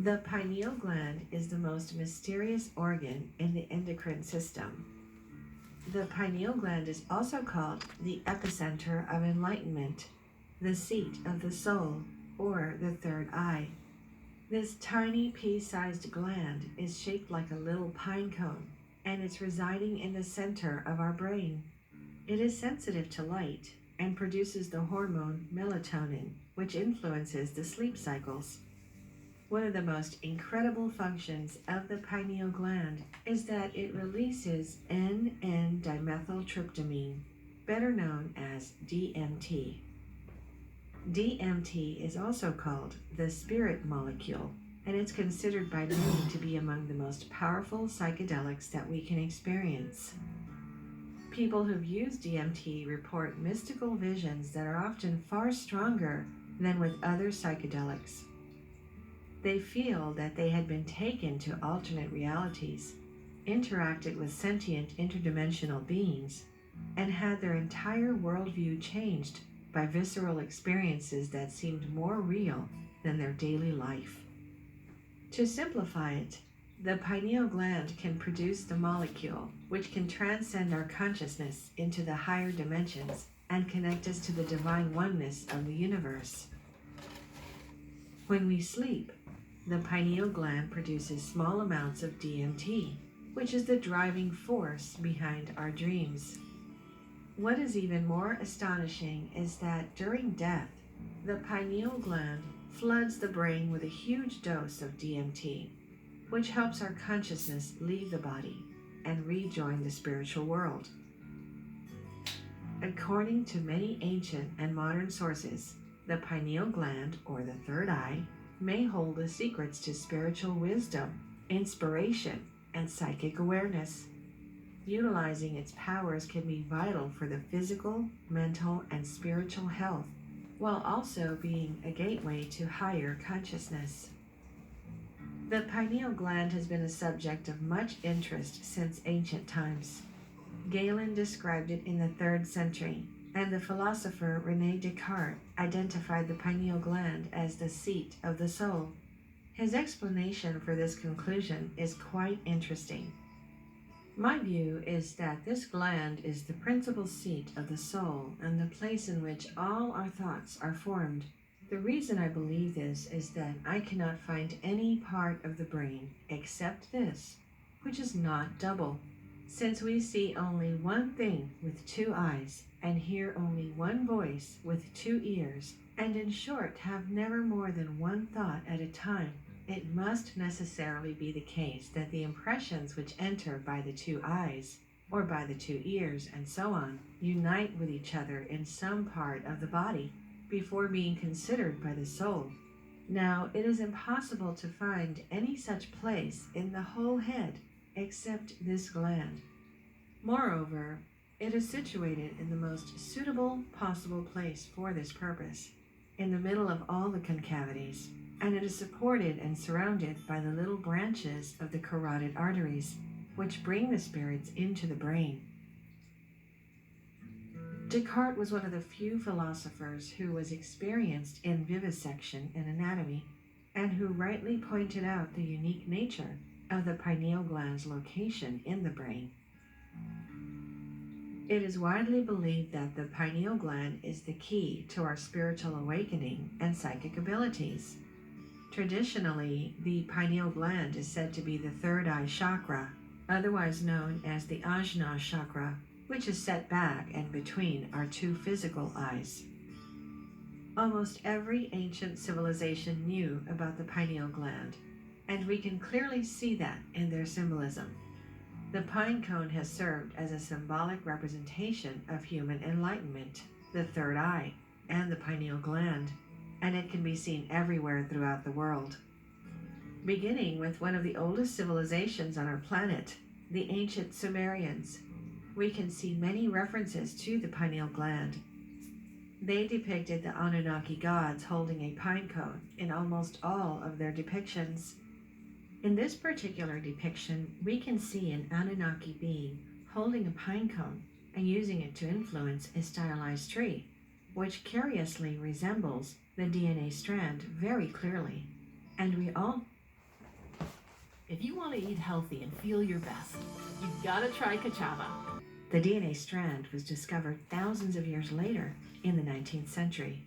The pineal gland is the most mysterious organ in the endocrine system. The pineal gland is also called the epicenter of enlightenment, the seat of the soul, or the third eye. This tiny pea-sized gland is shaped like a little pine cone, and it's residing in the center of our brain. It is sensitive to light and produces the hormone melatonin, which influences the sleep cycles. One of the most incredible functions of the pineal gland is that it releases N,N-dimethyltryptamine, better known as DMT. DMT is also called the spirit molecule, and it's considered by many to be among the most powerful psychedelics that we can experience. People who've used DMT report mystical visions that are often far stronger than with other psychedelics. They feel that they had been taken to alternate realities, interacted with sentient interdimensional beings, and had their entire worldview changed by visceral experiences that seemed more real than their daily life. To simplify it, the pineal gland can produce the molecule which can transcend our consciousness into the higher dimensions and connect us to the divine oneness of the universe. When we sleep, the pineal gland produces small amounts of DMT, which is the driving force behind our dreams. What is even more astonishing is that during death, the pineal gland floods the brain with a huge dose of DMT, which helps our consciousness leave the body and rejoin the spiritual world. According to many ancient and modern sources, the pineal gland, or the third eye, may hold the secrets to spiritual wisdom, inspiration, and psychic awareness. Utilizing its powers can be vital for the physical, mental, and spiritual health, while also being a gateway to higher consciousness. The pineal gland has been a subject of much interest since ancient times. Galen described it in the 3rd century, and the philosopher René Descartes identified the pineal gland as the seat of the soul. His explanation for this conclusion is quite interesting. My view is that this gland is the principal seat of the soul and the place in which all our thoughts are formed. The reason I believe this is that I cannot find any part of the brain except this, which is not double. Since we see only one thing with 2 eyes, and hear only one voice with 2 ears, and in short have never more than one thought at a time, it must necessarily be the case that the impressions which enter by the 2 eyes, or by the 2 ears, and so on, unite with each other in some part of the body before being considered by the soul. Now, it is impossible to find any such place in the whole head except this gland. Moreover, it is situated in the most suitable possible place for this purpose, in the middle of all the concavities, and it is supported and surrounded by the little branches of the carotid arteries, which bring the spirits into the brain. Descartes was one of the few philosophers who was experienced in vivisection and anatomy, and who rightly pointed out the unique nature of the pineal gland's location in the brain. It is widely believed that the pineal gland is the key to our spiritual awakening and psychic abilities. Traditionally, the pineal gland is said to be the third eye chakra, otherwise known as the Ajna chakra, which is set back and between our 2 physical eyes. Almost every ancient civilization knew about the pineal gland, and we can clearly see that in their symbolism. The pine cone has served as a symbolic representation of human enlightenment, the third eye, and the pineal gland, and it can be seen everywhere throughout the world. Beginning with one of the oldest civilizations on our planet, the ancient Sumerians, we can see many references to the pineal gland. They depicted the Anunnaki gods holding a pine cone in almost all of their depictions. In this particular depiction, we can see an Anunnaki being holding a pine cone and using it to influence a stylized tree, which curiously resembles the DNA strand very clearly. And we If you want to eat healthy and feel your best, you've got to try cassava. The DNA strand was discovered thousands of years later in the 19th century.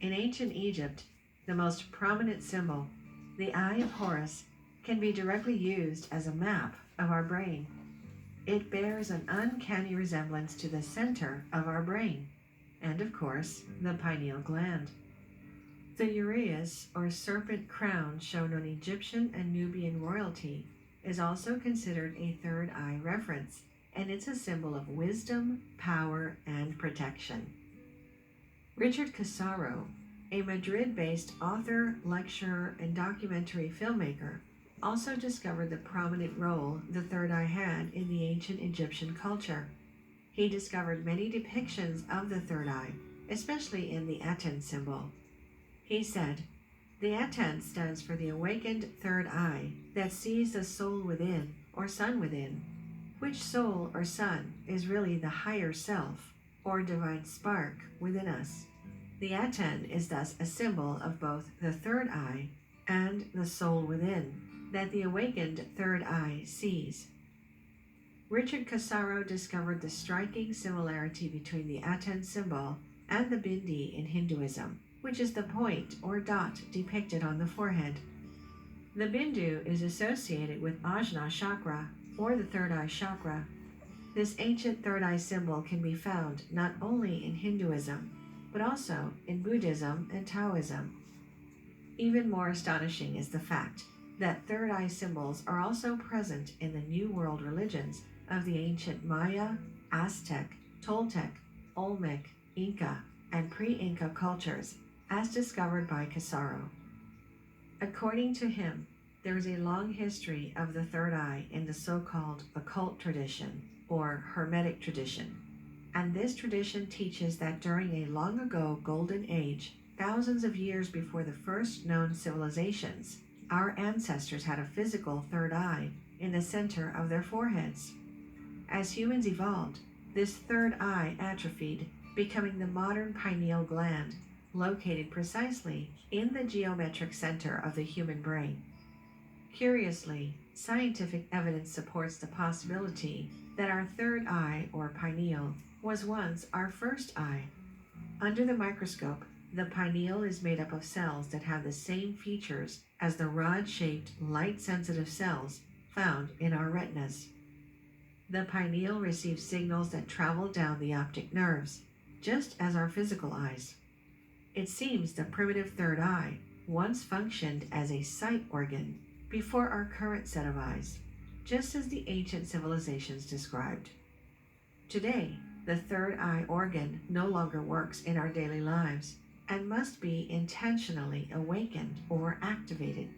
In ancient Egypt, the most prominent symbol, the Eye of Horus, can be directly used as a map of our brain. It bears an uncanny resemblance to the center of our brain, and of course, the pineal gland. The uraeus, or serpent crown, shown on Egyptian and Nubian royalty, is also considered a third eye reference, and it's a symbol of wisdom, power, and protection. Richard Casaro, a Madrid-based author, lecturer, and documentary filmmaker, also discovered the prominent role the third eye had in the ancient Egyptian culture. He discovered many depictions of the third eye, especially in the Aten symbol. He said, "The Aten stands for the awakened third eye that sees the soul within, or sun within, which soul or sun is really the higher self, or divine spark within us. The Aten is thus a symbol of both the third eye and the soul within that the awakened third eye sees." Richard Casaro discovered the striking similarity between the Aten symbol and the bindi in Hinduism, which is the point or dot depicted on the forehead. The bindu is associated with Ajna chakra, or the third eye chakra. This ancient third eye symbol can be found not only in Hinduism, but also in Buddhism and Taoism. Even more astonishing is the fact that third eye symbols are also present in the New World religions of the ancient Maya, Aztec, Toltec, Olmec, Inca, and pre-Inca cultures, as discovered by Casaro. According to him, there is a long history of the third eye in the so-called occult tradition, or Hermetic tradition, and this tradition teaches that during a long ago golden age, thousands of years before the first known civilizations, our ancestors had a physical third eye in the center of their foreheads. As humans evolved, this third eye atrophied, becoming the modern pineal gland, located precisely in the geometric center of the human brain. Curiously, scientific evidence supports the possibility that our third eye, or pineal, was once our first eye. Under the microscope, the pineal is made up of cells that have the same features as the rod-shaped, light-sensitive cells found in our retinas. The pineal receives signals that travel down the optic nerves, just as our physical eyes. It seems the primitive third eye once functioned as a sight organ before our current set of eyes, just as the ancient civilizations described. Today, the third eye organ no longer works in our daily lives and must be intentionally awakened or activated.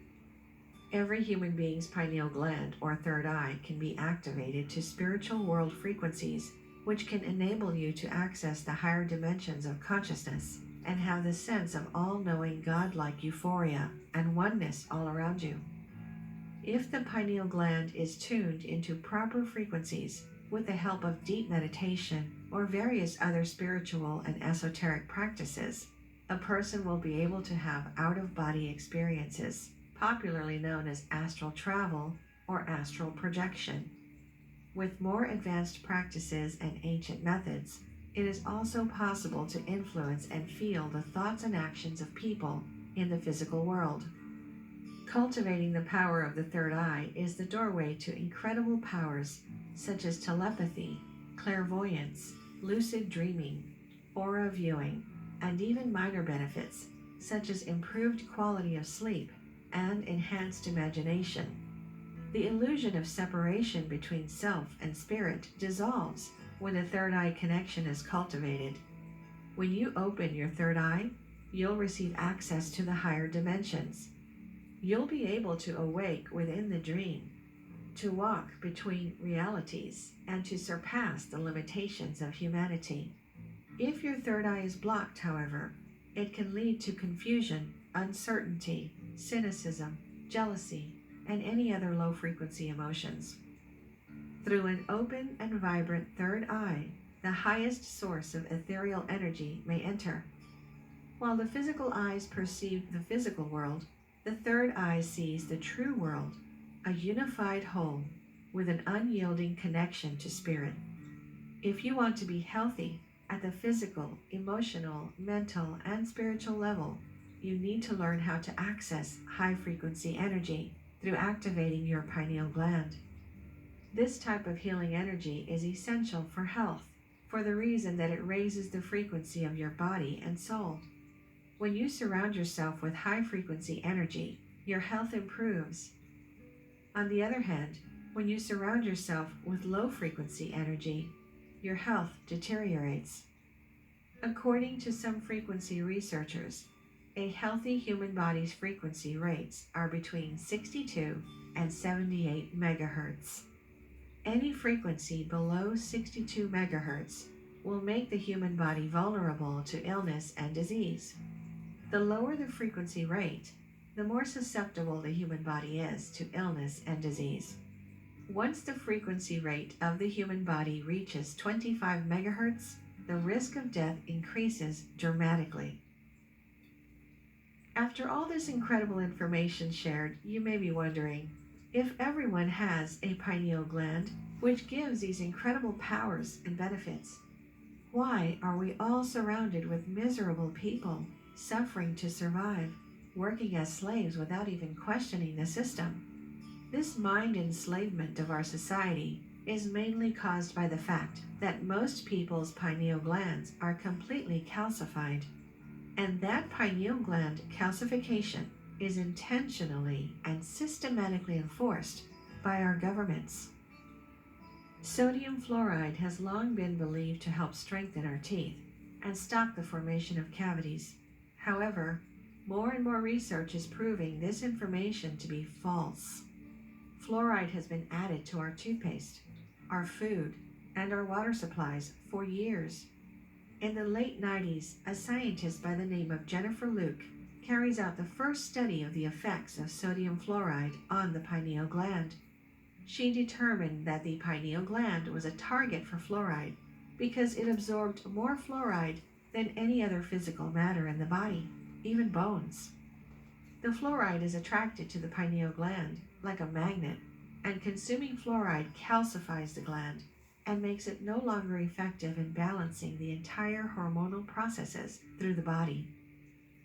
Every human being's pineal gland, or third eye, can be activated to spiritual world frequencies, which can enable you to access the higher dimensions of consciousness and have the sense of all-knowing godlike euphoria and oneness all around you. If the pineal gland is tuned into proper frequencies with the help of deep meditation or various other spiritual and esoteric practices, a person will be able to have out-of-body experiences, popularly known as astral travel or astral projection. With more advanced practices and ancient methods, it is also possible to influence and feel the thoughts and actions of people in the physical world. Cultivating the power of the third eye is the doorway to incredible powers such as telepathy, clairvoyance, lucid dreaming, aura viewing, and even minor benefits such as improved quality of sleep and enhanced imagination. The illusion of separation between self and spirit dissolves when the third eye connection is cultivated. When you open your third eye, you'll receive access to the higher dimensions. You'll be able to awake within the dream, to walk between realities, and to surpass the limitations of humanity. If your third eye is blocked, however, it can lead to confusion, uncertainty, cynicism, jealousy, and any other low-frequency emotions. Through an open and vibrant third eye, the highest source of ethereal energy may enter. While the physical eyes perceive the physical world, the third eye sees the true world, a unified whole with an unyielding connection to spirit. If you want to be healthy at the physical, emotional, mental, and spiritual level, you need to learn how to access high frequency energy through activating your pineal gland. This type of healing energy is essential for health for the reason that it raises the frequency of your body and soul. When you surround yourself with high frequency energy, your health improves. On the other hand, when you surround yourself with low frequency energy, your health deteriorates. According to some frequency researchers, a healthy human body's frequency rates are between 62 and 78 megahertz. Any frequency below 62 megahertz will make the human body vulnerable to illness and disease. The lower the frequency rate, the more susceptible the human body is to illness and disease. Once the frequency rate of the human body reaches 25 megahertz, the risk of death increases dramatically. After all this incredible information shared, you may be wondering, if everyone has a pineal gland, which gives these incredible powers and benefits, why are we all surrounded with miserable people, suffering to survive, working as slaves without even questioning the system? This mind enslavement of our society is mainly caused by the fact that most people's pineal glands are completely calcified, and that pineal gland calcification is intentionally and systematically enforced by our governments. Sodium fluoride has long been believed to help strengthen our teeth and stop the formation of cavities. However, more and more research is proving this information to be false. Fluoride has been added to our toothpaste, our food, and our water supplies for years. In the late 90s, a scientist by the name of Jennifer Luke carries out the first study of the effects of sodium fluoride on the pineal gland. She determined that the pineal gland was a target for fluoride because it absorbed more fluoride than any other physical matter in the body, even bones. The fluoride is attracted to the pineal gland like a magnet, and consuming fluoride calcifies the gland and makes it no longer effective in balancing the entire hormonal processes through the body.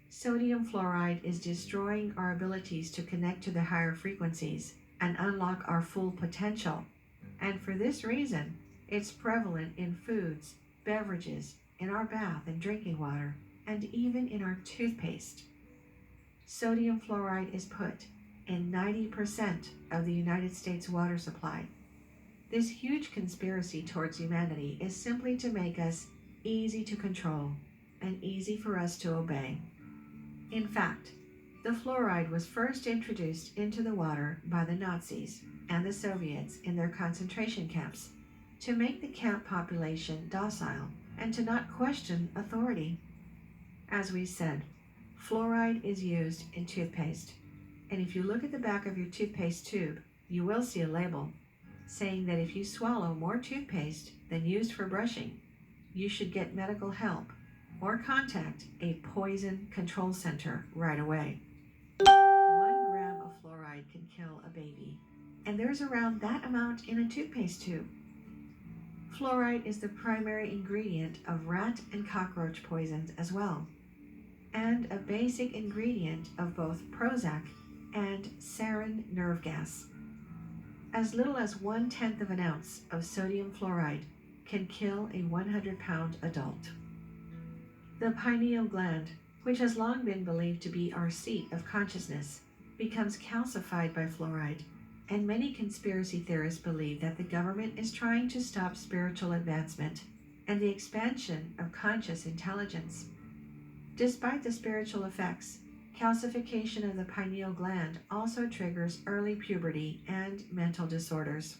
Sodium fluoride is destroying our abilities to connect to the higher frequencies and unlock our full potential, and for this reason, it's prevalent in foods, beverages, in our bath and drinking water, and even in our toothpaste. Sodium fluoride is put in 90% of the United States water supply. This huge conspiracy towards humanity is simply to make us easy to control and easy for us to obey. In fact, the fluoride was first introduced into the water by the Nazis and the Soviets in their concentration camps to make the camp population docile and to not question authority. As we said, fluoride is used in toothpaste, and if you look at the back of your toothpaste tube, you will see a label saying that if you swallow more toothpaste than used for brushing, you should get medical help or contact a poison control center right away. 1 gram of fluoride can kill a baby, and there's around that amount in a toothpaste tube. Fluoride is the primary ingredient of rat and cockroach poisons as well, and a basic ingredient of both Prozac and sarin nerve gas. As little as 1/10 of an ounce of sodium fluoride can kill a 100-pound adult. The pineal gland, which has long been believed to be our seat of consciousness, becomes calcified by fluoride, and many conspiracy theorists believe that the government is trying to stop spiritual advancement and the expansion of conscious intelligence. Despite the spiritual effects, calcification of the pineal gland also triggers early puberty and mental disorders.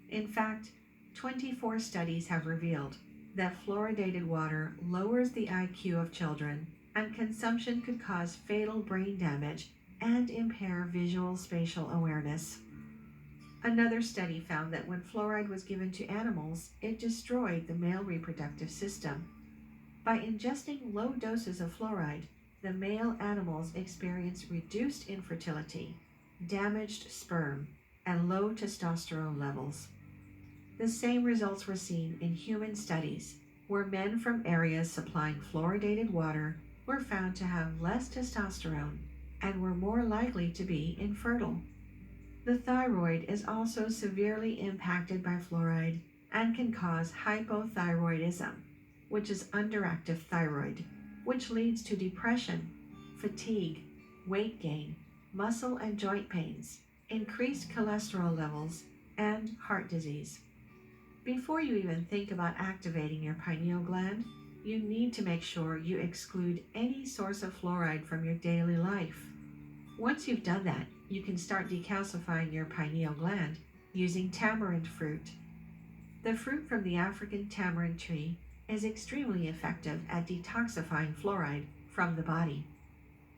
In fact, 24 studies have revealed that fluoridated water lowers the IQ of children, and consumption could cause fatal brain damage and impair visual spatial awareness. Another study found that when fluoride was given to animals, it destroyed the male reproductive system. By ingesting low doses of fluoride, the male animals experience reduced infertility, damaged sperm, and low testosterone levels. The same results were seen in human studies, where men from areas supplying fluoridated water were found to have less testosterone and were more likely to be infertile. The thyroid is also severely impacted by fluoride and can cause hypothyroidism, which is underactive thyroid, which leads to depression, fatigue, weight gain, muscle and joint pains, increased cholesterol levels, and heart disease. Before you even think about activating your pineal gland, you need to make sure you exclude any source of fluoride from your daily life. Once you've done that, you can start decalcifying your pineal gland using tamarind fruit. The fruit from the African tamarind tree is extremely effective at detoxifying fluoride from the body.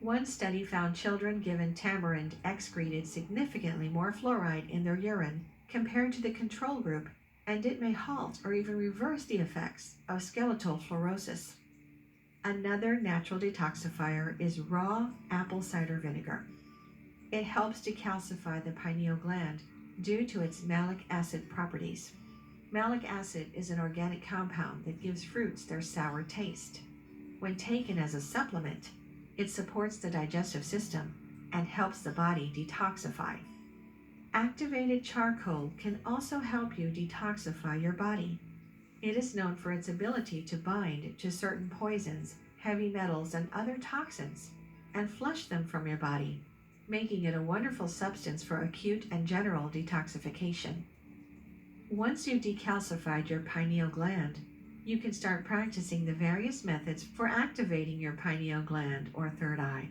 One study found children given tamarind excreted significantly more fluoride in their urine compared to the control group, and it may halt or even reverse the effects of skeletal fluorosis. Another natural detoxifier is raw apple cider vinegar. It helps decalcify the pineal gland due to its malic acid properties. Malic acid is an organic compound that gives fruits their sour taste. When taken as a supplement, it supports the digestive system and helps the body detoxify. Activated charcoal can also help you detoxify your body. It is known for its ability to bind to certain poisons, heavy metals, and other toxins, and flush them from your body, making it a wonderful substance for acute and general detoxification. Once you've decalcified your pineal gland, you can start practicing the various methods for activating your pineal gland or third eye.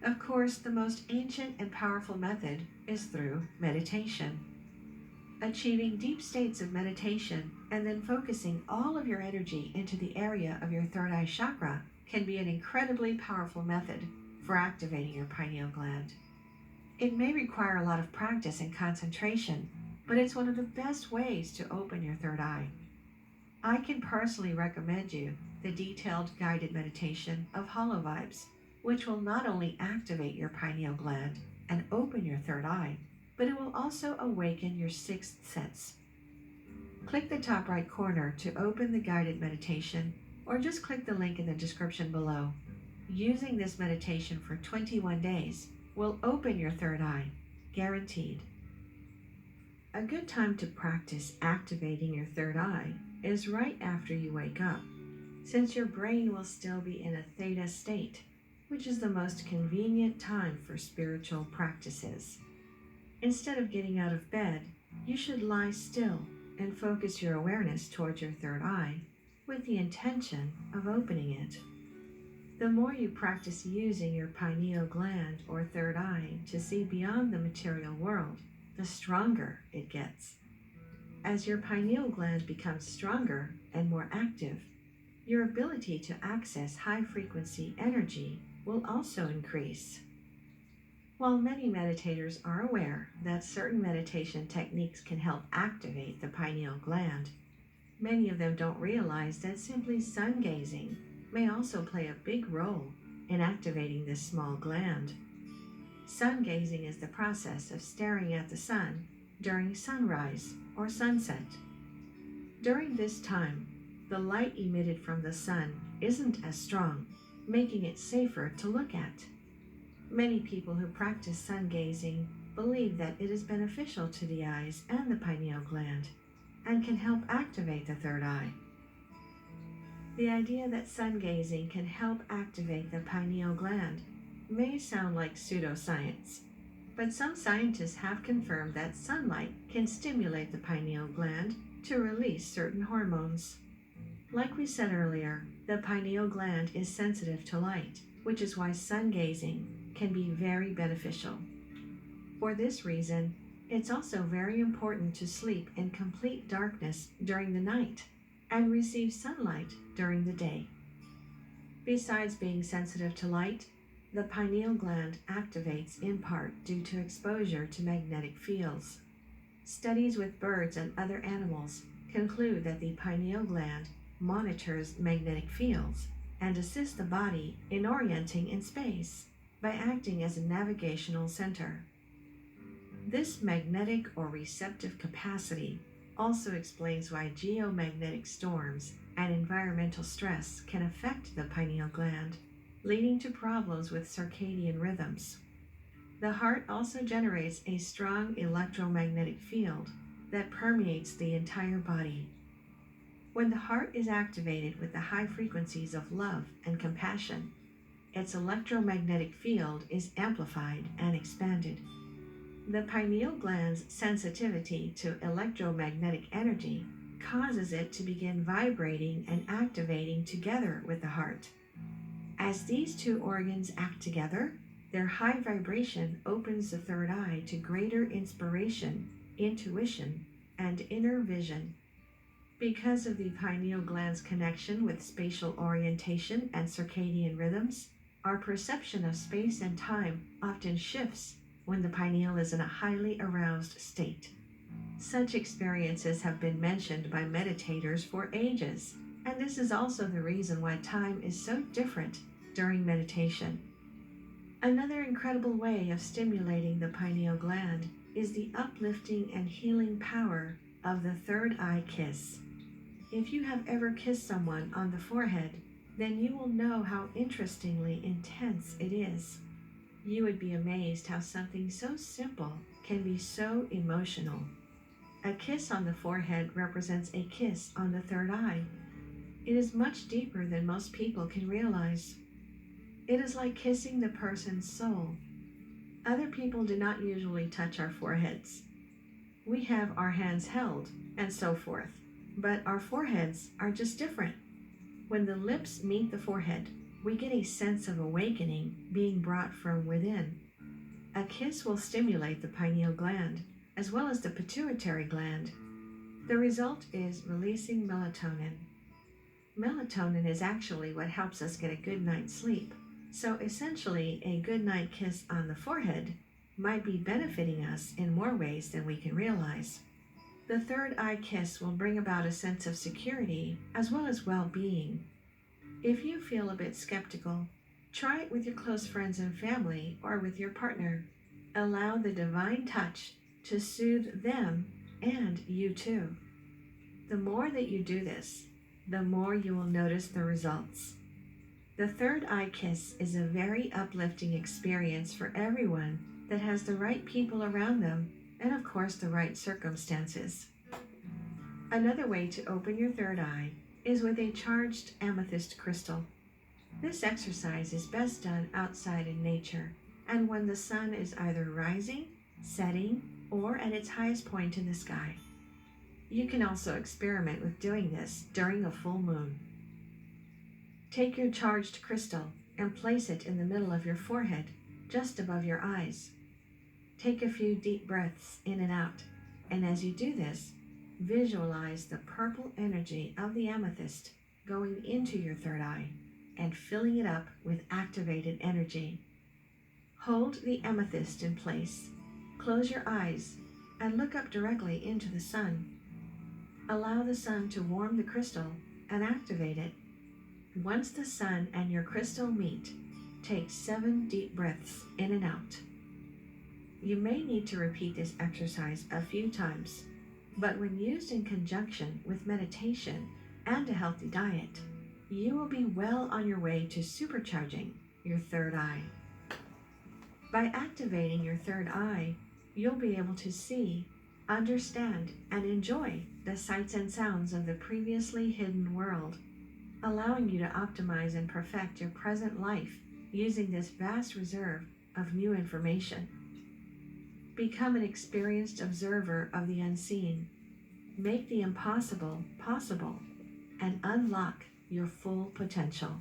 Of course, the most ancient and powerful method is through meditation. Achieving deep states of meditation and then focusing all of your energy into the area of your third eye chakra can be an incredibly powerful method for activating your pineal gland. It may require a lot of practice and concentration, but it's one of the best ways to open your third eye. I can personally recommend you the detailed guided meditation of Hollow Vibes, which will not only activate your pineal gland and open your third eye, but it will also awaken your sixth sense. Click the top right corner to open the guided meditation, or just click the link in the description below. Using this meditation for 21 days will open your third eye, guaranteed. A good time to practice activating your third eye is right after you wake up, since your brain will still be in a theta state, which is the most convenient time for spiritual practices. Instead of getting out of bed, you should lie still and focus your awareness towards your third eye with the intention of opening it. The more you practice using your pineal gland or third eye to see beyond the material world, the stronger it gets. As your pineal gland becomes stronger and more active, your ability to access high-frequency energy will also increase. While many meditators are aware that certain meditation techniques can help activate the pineal gland, many of them don't realize that simply sun gazing may also play a big role in activating this small gland. Sun gazing is the process of staring at the sun during sunrise or sunset. During this time, the light emitted from the sun isn't as strong, making it safer to look at. Many people who practice sun gazing believe that it is beneficial to the eyes and the pineal gland and can help activate the third eye. The idea that sun gazing can help activate the pineal gland may sound like pseudoscience, but some scientists have confirmed that sunlight can stimulate the pineal gland to release certain hormones. Like we said earlier, the pineal gland is sensitive to light, which is why sun gazing can be very beneficial. For this reason, it's also very important to sleep in complete darkness during the night and receive sunlight during the day. Besides being sensitive to light, the pineal gland activates in part due to exposure to magnetic fields. Studies with birds and other animals conclude that the pineal gland monitors magnetic fields and assists the body in orienting in space by acting as a navigational center. This magnetic or receptive capacity also explains why geomagnetic storms and environmental stress can affect the pineal gland, leading to problems with circadian rhythms. The heart also generates a strong electromagnetic field that permeates the entire body. When the heart is activated with the high frequencies of love and compassion, its electromagnetic field is amplified and expanded. The pineal gland's sensitivity to electromagnetic energy causes it to begin vibrating and activating together with the heart. As these two organs act together, their high vibration opens the third eye to greater inspiration, intuition, and inner vision. Because of the pineal gland's connection with spatial orientation and circadian rhythms, our perception of space and time often shifts when the pineal is in a highly aroused state. Such experiences have been mentioned by meditators for ages, and this is also the reason why time is so different during meditation. Another incredible way of stimulating the pineal gland is the uplifting and healing power of the third eye kiss. If you have ever kissed someone on the forehead, then you will know how interestingly intense it is. You would be amazed how something so simple can be so emotional. A kiss on the forehead represents a kiss on the third eye. It is much deeper than most people can realize. It is like kissing the person's soul. Other people do not usually touch our foreheads. We have our hands held and so forth, but our foreheads are just different. When the lips meet the forehead, we get a sense of awakening being brought from within. A kiss will stimulate the pineal gland as well as the pituitary gland. The result is releasing melatonin. Melatonin is actually what helps us get a good night's sleep. So essentially, a good night kiss on the forehead might be benefiting us in more ways than we can realize. The third eye kiss will bring about a sense of security as well as well-being. If you feel a bit skeptical, try it with your close friends and family or with your partner. Allow the divine touch to soothe them and you too. The more that you do this, the more you will notice the results. The third eye kiss is a very uplifting experience for everyone that has the right people around them and of course the right circumstances. Another way to open your third eye is with a charged amethyst crystal. This exercise is best done outside in nature and when the sun is either rising, setting, or at its highest point in the sky. You can also experiment with doing this during a full moon. Take your charged crystal and place it in the middle of your forehead, just above your eyes. Take a few deep breaths in and out, and as you do this, visualize the purple energy of the amethyst going into your third eye and filling it up with activated energy. Hold the amethyst in place, close your eyes, and look up directly into the sun. Allow the sun to warm the crystal and activate it. Once the sun and your crystal meet, take 7 deep breaths in and out. You may need to repeat this exercise a few times, but when used in conjunction with meditation and a healthy diet, you will be well on your way to supercharging your third eye. By activating your third eye, you'll be able to see, understand, and enjoy the sights and sounds of the previously hidden world, allowing you to optimize and perfect your present life using this vast reserve of new information. Become an experienced observer of the unseen. Make the impossible possible and unlock your full potential.